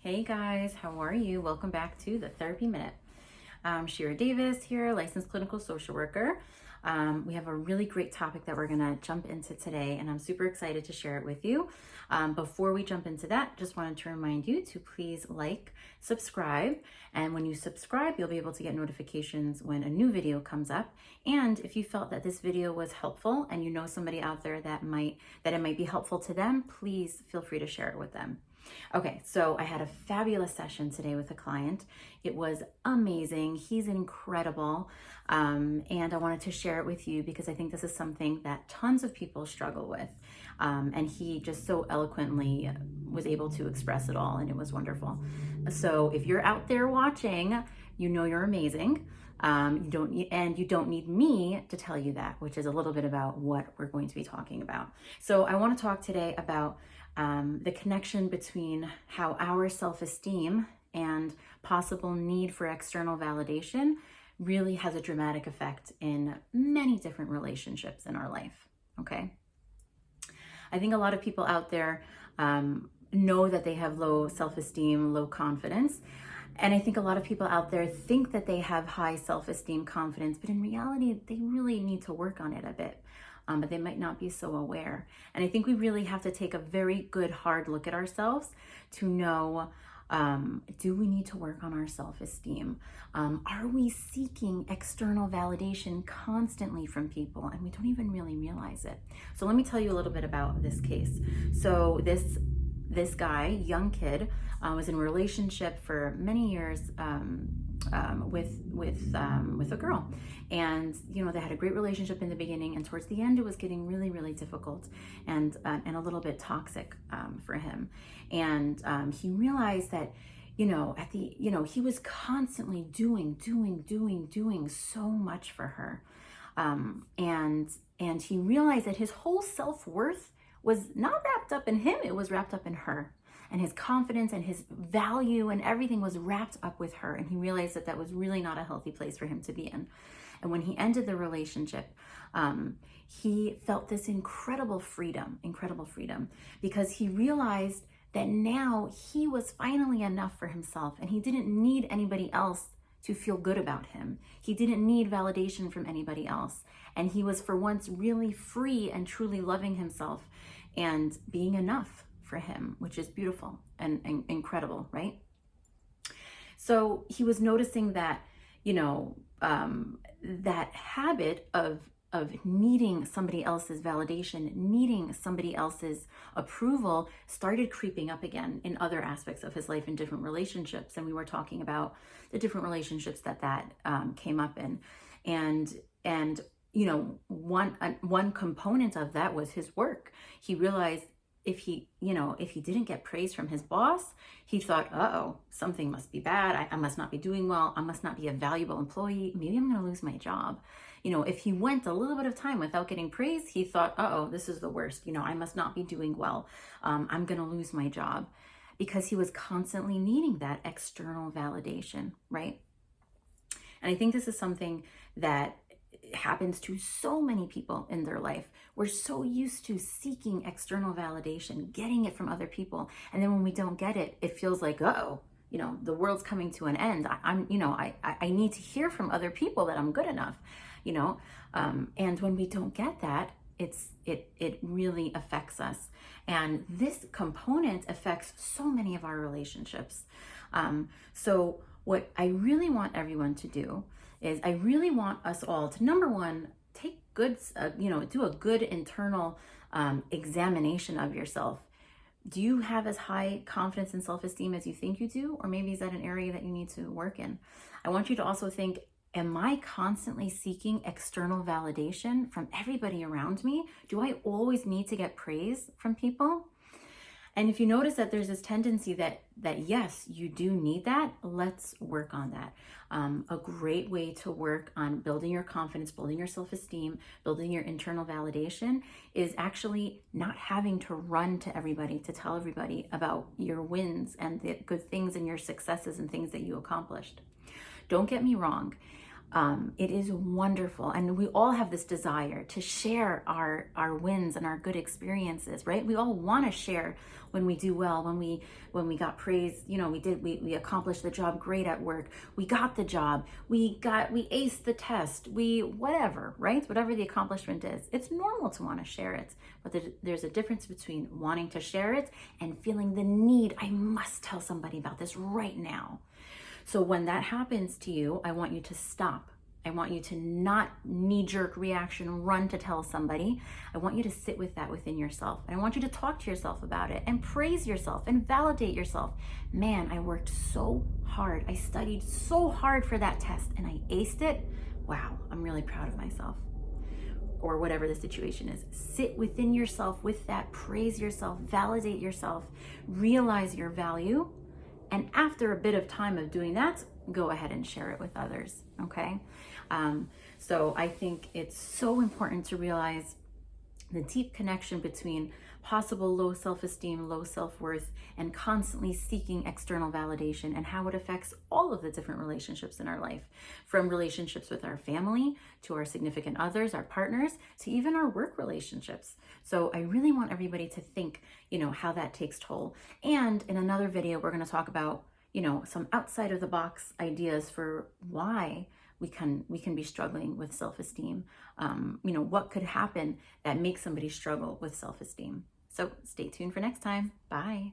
Hey guys, how are you? Welcome back to the Therapy Minute. Shira Davis here, licensed clinical social worker. We have a really great topic that we're gonna jump into today, and I'm super excited to share it with you. Before we jump into that, just wanted to remind you to please like, subscribe, and when you subscribe, you'll be able to get notifications when a new video comes up. And if you felt that this video was helpful and you know somebody out there that it might be helpful to them, please feel free to share it with them. Okay, so I had a fabulous session today with a client. It was amazing. He's incredible. And I wanted to share it with you because I think this is something that tons of people struggle with. And he just so eloquently was able to express it all, and it was wonderful. So if you're out there watching, you know you're amazing. You don't need me to tell you that, which is a little bit about what we're going to be talking about. So I want to talk today about the connection between how our self-esteem and possible need for external validation really has a dramatic effect in many different relationships in our life, okay? I think a lot of people out there know that they have low self-esteem, low confidence. And I think a lot of people out there think that they have high self-esteem, confidence, but in reality, they really need to work on it a bit. But they might not be so aware. And I think we really have to take a very good, hard look at ourselves to know, do we need to work on our self-esteem? Are we seeking external validation constantly from people and we don't even really realize it? So let me tell you a little bit about this case. So this guy, young kid, was in a relationship for many years with a girl, and they had a great relationship in the beginning, and towards the end it was getting really, really difficult and a little bit toxic for him. And he realized that he was constantly doing so much for her, and he realized that his whole self-worth was not wrapped up in him, it was wrapped up in her. And his confidence and his value and everything was wrapped up with her. And he realized that that was really not a healthy place for him to be in. And when he ended the relationship, he felt this incredible freedom, because he realized that now he was finally enough for himself and he didn't need anybody else to feel good about him. He didn't need validation from anybody else. And he was for once really free and truly loving himself and being enough for him, which is beautiful and incredible, right? So he was noticing that, that habit of needing somebody else's validation, needing somebody else's approval started creeping up again in other aspects of his life, in different relationships. And we were talking about the different relationships that came up in. And one component of that was his work. He realized if he didn't get praise from his boss, he thought, uh-oh, something must be bad. I must not be doing well. I must not be a valuable employee. Maybe I'm going to lose my job. If he went a little bit of time without getting praise, he thought, uh-oh, this is the worst. I must not be doing well. I'm going to lose my job, because he was constantly needing that external validation, right? And I think this is something that happens to so many people in their life. We're so used to seeking external validation, getting it from other people. And then when we don't get it, it feels like, uh-oh, the world's coming to an end. I need to hear from other people that I'm good enough, and when we don't get that, it really affects us. And this component affects so many of our relationships. So what I really want everyone to do is I really want us all to, number one, take good, do a good internal examination of yourself. Do you have as high confidence and self-esteem as you think you do? Or maybe is that an area that you need to work in? I want you to also think, am I constantly seeking external validation from everybody around me? Do I always need to get praise from people? And if you notice that there's this tendency that yes, you do need that, let's work on that. A great way to work on building your confidence, building your self-esteem, building your internal validation is actually not having to run to everybody to tell everybody about your wins and the good things and your successes and things that you accomplished. Don't get me wrong. It is wonderful. And we all have this desire to share our wins and our good experiences, right? We all want to share when we do well, when we got praise, we accomplished the job great at work. We got the job. We aced the test. Whatever, right? Whatever the accomplishment is. It's normal to want to share it, but there's a difference between wanting to share it and feeling the need. I must tell somebody about this right now. So when that happens to you, I want you to stop. I want you to not knee-jerk reaction, run to tell somebody. I want you to sit with that within yourself. And I want you to talk to yourself about it and praise yourself and validate yourself. Man, I worked so hard. I studied so hard for that test and I aced it. Wow, I'm really proud of myself. Or whatever the situation is. Sit within yourself with that, praise yourself, validate yourself, realize your value. And after a bit of time of doing that, go ahead and share it with others, okay? So I think it's so important to realize the deep connection between possible low self-esteem, low self-worth, and constantly seeking external validation, and how it affects all of the different relationships in our life, from relationships with our family, to our significant others, our partners, to even our work relationships. So I really want everybody to think, how that takes toll. And in another video, we're going to talk about, some outside of the box ideas for why we can be struggling with self-esteem. What could happen that makes somebody struggle with self-esteem. So stay tuned for next time. Bye.